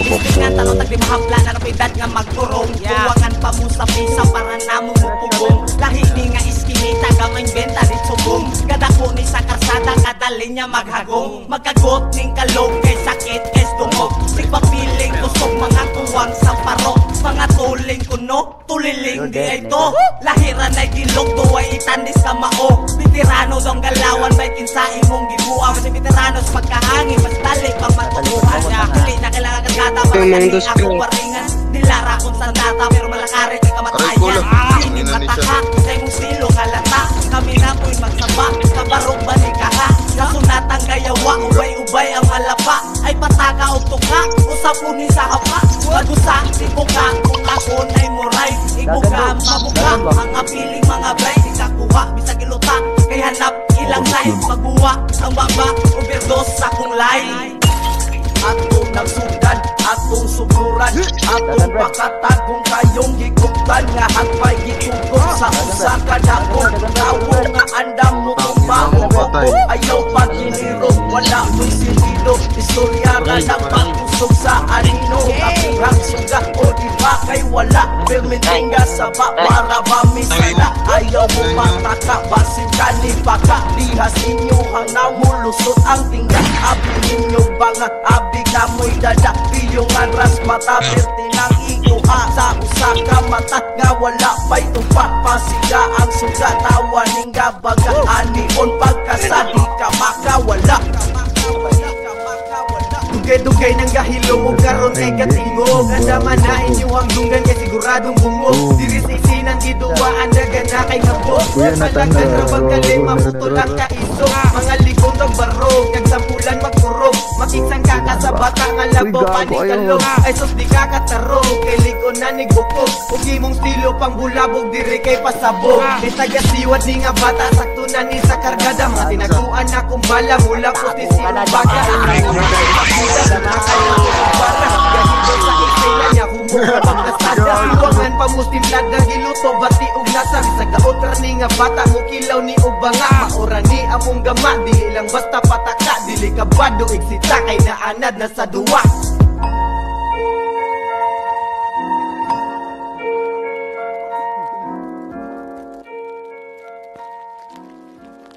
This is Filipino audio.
Istingan talong tagdimahapla na napidad nga magturong. Tuwangan pa mo sa pisa para namo mupugong. Lahi ni nga iskinita kamay benta di subong. Kadako ni sa karsada kadali niya maghagong. Magkagot ning kalog kay sakit es dungog. Sigpapiling kusog mga tuwang sa parok. Mga tuling kuno, tuliling di ay to. Lahiran ay gilog tuway itandis ka mao. Veterano dong galawan may kinsa imong gibuang. Kasi veterano sa pagkahangin mas dali pang matutuhan. Dili na kailangan kagata para kani ako paringan. Dilara kung sa data pero malakarit ay kamatayan. Hindi mataka sa imong stilo kalata. Kami na po'y magsaba sa barong balikaha. Kasunatang gayawa, ubay-ubay ang malapa. Ay pataka o tuka, usapuni sa hapa. Magusa, ikuka, kung ako na'y muray. Ikuka, mabuka, mga piling mga bray. Di kakuha, bisag iluta, kay hanap ilang life. Maguwa, ang baba, overdose sa kong life. Atong nagsudan, atong suburan, atong pakatagong kayong giguktan. Nga hagpay gitugod sa usa kadakong tawo nga andam mo tumbaho. Ayaw paginiro, wala mo'y silido. Istorya nga nagpangusog sa anino. Kapihang suga o iba kay wala. Permitinga sa ba para bamisala. Ayaw mo mataka, basin ka ni baka. Dihas inyo hanggang mulusot ang tingga. Abi ninyo banga, abi kamoy dada. Piyong aras mata, pertinang ikuha. Sa usa ka mata, nga wala pa'y tupa. Pasiga ang suga, tawaning gabaga. Anion pagkasa, di ka makawala. Dugay-dugay ng gahilo o karon kay katingog. Andaman na inyong hangdungan kay siguradong bungog. Diris isinan giduwaan dagan na kay ngabog. Malagan rabag kalima putol ang kaisog. Mga likod ang barog, nagsampulan magkurog. Makiksang kaka sa bata nga labo panikalog. Ay sus di kakatarog, kay likod na nigukog. Huwag imong stilo pang bulabog, diri kay pasabog. Kay tagasiwat ni nga bata, sakto na ni sa kargada. Matinaguan na kong bala, mula puti sinong baga. Iwangan pa mo timlad ng giluto, bati og nasa. Sa kaotra ni nga bata mo kilaw ni ubanga. Maura ni among gama, dili lang basta pataka. Dili kabado, igsita kay naanad na sa duwa.